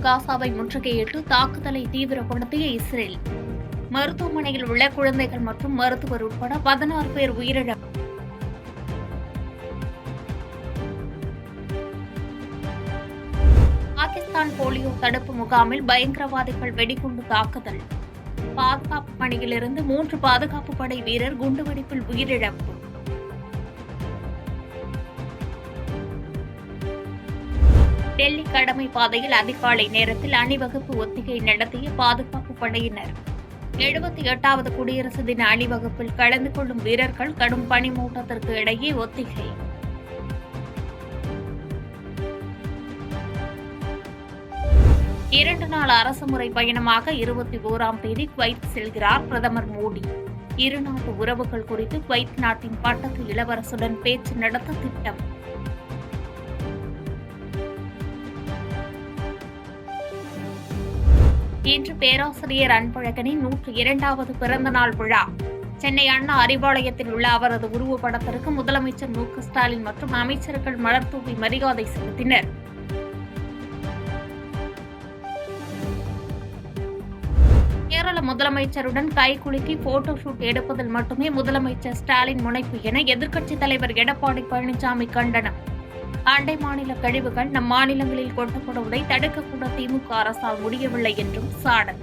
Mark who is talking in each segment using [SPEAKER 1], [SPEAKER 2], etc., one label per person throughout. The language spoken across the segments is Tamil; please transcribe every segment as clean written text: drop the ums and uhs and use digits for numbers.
[SPEAKER 1] காசாவை முற்றுகையிட்டு தாக்குதலை தீவிரப்படுத்திய இஸ்ரேல். மருத்துவமனையில் உள்ள குழந்தைகள் மற்றும் மருத்துவர் உட்பட 16 பேர் உயிரிழப்பு. பாகிஸ்தான் போலியோ தடுப்பு முகாமில் பயங்கரவாதிகள் வெடிகுண்டு தாக்குதல். பாதுகாப்பு பணியிலிருந்து 3 பாதுகாப்பு படை வீரர் குண்டுவெடிப்பில் உயிரிழப்பு. டெல்லி கடமை பாதையில் அதிகாலை நேரத்தில் அணிவகுப்பு ஒத்திகை நடத்திய பாதுகாப்பு படையினர். 78வது குடியரசு தின அணிவகுப்பில் கலந்து கொள்ளும் வீரர்கள் கடும் பனிமூட்டத்திற்கு இடையே ஒத்திகை. இரண்டு நாள் அரசுமுறை பயணமாக 21ஆம் தேதி குவைத் செல்கிறார் பிரதமர் மோடி. இருநாட்டு உறவுகள் குறித்து குவைத் நாட்டின் பட்டத்து இளவரசுடன் பேச்சு நடத்த திட்டம். இன்று பேராசிரியர் அன்பழகனின் 102வது பிறந்தநாள் விழா. சென்னை அண்ணா அறிவாலயத்தில் உள்ள அவரது உருவப்படத்திற்கு முதலமைச்சர் மு.க.ஸ்டாலின் மற்றும் அமைச்சர்கள் மலர்தூவி மரியாதை செலுத்தினர். கேரள முதலமைச்சருடன் கைகுலுக்கி போட்டோ ஷூட் எடுப்பதில் மட்டுமே முதலமைச்சர் ஸ்டாலின் முனைப்பு என எதிர்க்கட்சித் தலைவர் எடப்பாடி பழனிசாமி கண்டனம். அண்டை மாநில கழிவுகள் நம் மாநிலங்களில் கொட்டப்படுவதை தடுக்கக்கூட திமுக அரசால் முடியவில்லை என்றும் சாடல்.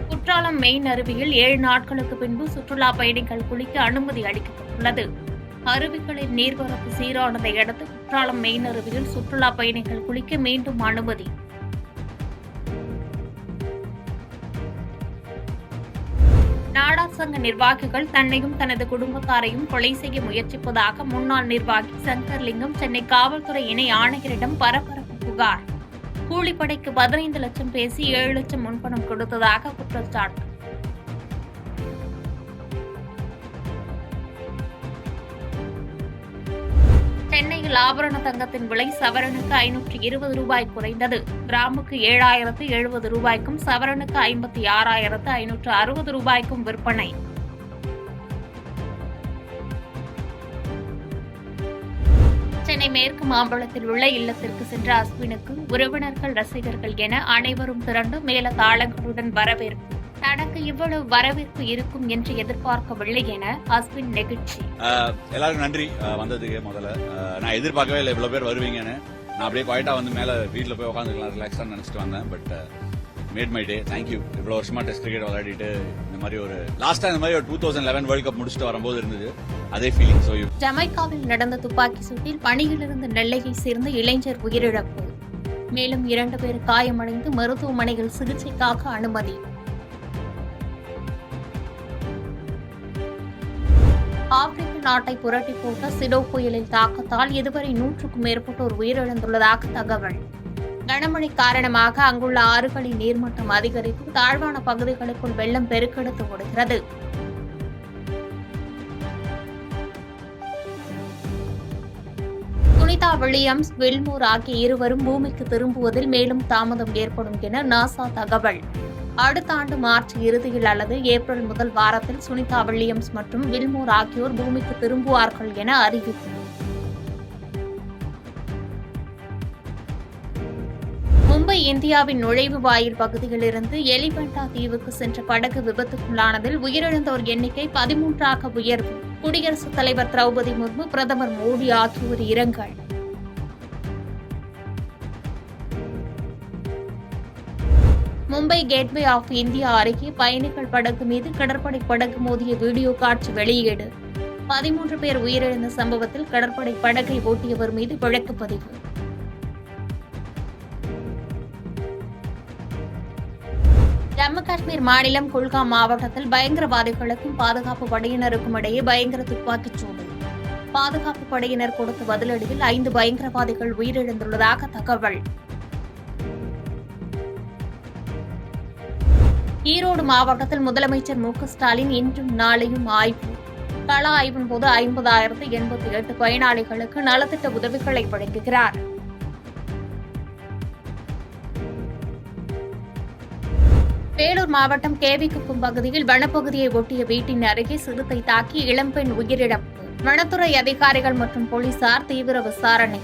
[SPEAKER 1] குற்றாலம் மெயின் அருவியில் 7 நாட்களுக்கு பின்பு சுற்றுலா பயணிகள் குளிக்க அனுமதி அளிக்கப்பட்டுள்ளது. அருவிகளின் நீர்வரத்து சீரானதை அடுத்து குற்றாலம் மெயின் அருவியில் சுற்றுலா பயணிகள் குளிக்க மீண்டும் அனுமதி. நாடார் சங்க நிர்வாகிகள் தன்னையும் தனது குடும்பத்தாரையும் கொலை செய்ய முயற்சிப்பதாக முன்னாள் நிர்வாகி சங்கர்லிங்கம் சென்னை காவல்துறை இணை ஆணையரிடம் பரபரப்பு புகார். கூலிப்படைக்கு 15 லட்சம் பேசி 7 லட்சம் முன்பணம் கொடுத்ததாக குற்றச்சாட்டு. சென்னையில் ஆபரண தங்கத்தின் விலை சவரனுக்கு 520 ரூபாய் குறைந்தது. கிராமுக்கு 7,070 ரூபாய்க்கும் சவரனுக்கு 56,560 ரூபாய்க்கும் விற்பனை. சென்னை மேற்கு மாம்பழத்தில் உள்ள இல்லத்திற்கு சென்ற அஸ்வினுக்கு உறவினர்கள், ரசிகர்கள் என அனைவரும் திரண்டு மேல தாளங்களுடன் வரவேற்பு. தனக்கு இவ்வளவு வரவேற்பு இருக்கும் என்று எதிர்பார்க்கவில்லை என அஸ்வின் நெகிழ்ச்சி.
[SPEAKER 2] எல்லாருக்கும் நன்றி வந்ததுக்கு. முதல்ல நான் எதிர்பார்க்கவே இல்லை இவ்வளவு பேர் வருவீங்கன்னு. நான் அப்படியே குவாய்ட்டா வந்து மேல வீட்டில் போய் உட்காந்துக்கலாம் ரிலாக்ஸா நினைச்சிட்டு வந்தேன். But made my day. Thank you. இவ்வளவு வருஷமா டெஸ்ட் கிரிக்கெட் விளையாடிட்டு இந்த மாதிரி ஒரு லாஸ்டா இந்த மாதிரி ஒரு 2011 வேர்ல்ட் கப் முடிச்சுட்டு வரும்போது இருந்தது அதே ஃபீலிங். ஸோ
[SPEAKER 1] ஜமைக்காவில் நடந்த துப்பாக்கி சூட்டில் பணியிலிருந்து நெல்லையை சேர்ந்த இளைஞர் உயிரிழப்பு. மேலும் 2 பேர் காயமடைந்து மருத்துவமனையில் சிகிச்சைக்காக அனுமதி. ஆப்பிரிக்க நாட்டை புரட்டி போட்ட சிடோ புயலின் தாக்கத்தால் இதுவரை 100க்கும் மேற்பட்டோர் உயிரிழந்துள்ளதாக தகவல். கனமழை காரணமாக அங்குள்ள ஆறுகளின் நீர்மட்டம் அதிகரித்து தாழ்வான பகுதிகளுக்குள் வெள்ளம் பெருக்கெடுத்து ஓடுகிறது. சுனிதா வில்லியம்ஸ், வில்மோர் ஆகிய இருவரும் பூமிக்கு திரும்புவதில் மேலும் தாமதம் ஏற்படும் என நாசா தகவல். அடுத்த ஆண்டு மார்ச் இறுதியில் அல்லது ஏப்ரல் முதல் வாரத்தில் சுனிதா வில்லியம்ஸ் மற்றும் வில்மோர் ஆகியோர் பூமிக்கு திரும்புவார்கள் என அறிவிப்பு. மும்பை இந்தியாவின் நுழைவு வாயில் பகுதியிலிருந்து எலிபெண்டா தீவுக்கு சென்ற படகு விபத்துக்குள்ளானதில் உயிரிழந்தோர் எண்ணிக்கை 13ஆக உயர்வு. குடியரசுத் தலைவர் திரௌபதி முர்மு, பிரதமர் மோடி ஆகியோர் இரங்கல். மும்பை கேட்வே ஆஃப் இந்தியா அருகே பயணிகள் படகு மீது கடற்படை படகு மோதிய வீடியோ காட்சி வெளியீடு. 13 பேர் உயிரிழந்த சம்பவத்தில் கடற்படை படகை ஓட்டியவர் மீது வழக்கு பதிவு. ஜம்மு காஷ்மீர் மாநிலம் குல்காம் மாவட்டத்தில் பயங்கரவாதிகளுக்கும் பாதுகாப்பு படையினருக்கும் இடையே பயங்கர துப்பாக்கிச் சூடு. பாதுகாப்பு படையினர் கொடுத்த பதிலடியில் 5 பயங்கரவாதிகள் உயிரிழந்துள்ளதாக தகவல். ஈரோடு மாவட்டத்தில் முதலமைச்சர் மு.க.ஸ்டாலின் இன்றும் நாளையும் ஆய்வு. கள ஆய்வின் போது 50,088 பயனாளிகளுக்கு நலத்திட்ட உதவிகளை வழங்குகிறார். வேலூர் மாவட்டம் கேவிக்குப்பம் பகுதியில் வனப்பகுதியை ஒட்டிய வீட்டின் அருகே சிறுத்தை தாக்கி இளம்பெண் உயிரிழப்பு. வனத்துறை அதிகாரிகள் மற்றும் போலீசார் தீவிர விசாரணை.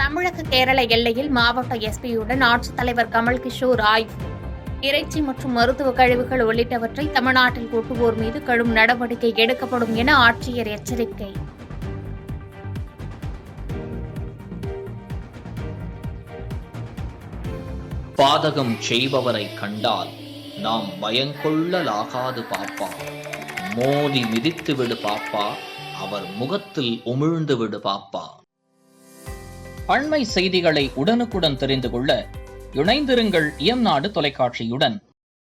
[SPEAKER 1] தமிழக கேரள எல்லையில் மாவட்ட எஸ்பியுடன் ஆட்சித்தலைவர் கமல் கிஷோர் ஆய்வு. இறைச்சி மற்றும் மருத்துவ கழிவுகள் உள்ளிட்டவற்றை தமிழ்நாட்டில் கொட்டுவோர் மீது கடும் நடவடிக்கை எடுக்கப்படும் என ஆட்சியர் எச்சரிக்கை.
[SPEAKER 3] பாதகம் செய்பவரை கண்டால் நாம் பயங்கொள்ளலாகாது பாப்பா. மோதி மிதித்து விடு பாப்பா, அவர் முகத்தில் உமிழ்ந்து விடு பாப்பா. அண்மை செய்திகளை உடனுக்குடன் தெரிந்து கொள்ள இணைந்திருங்கள் இயம்நாடு தொலைக்காட்சியுடன்.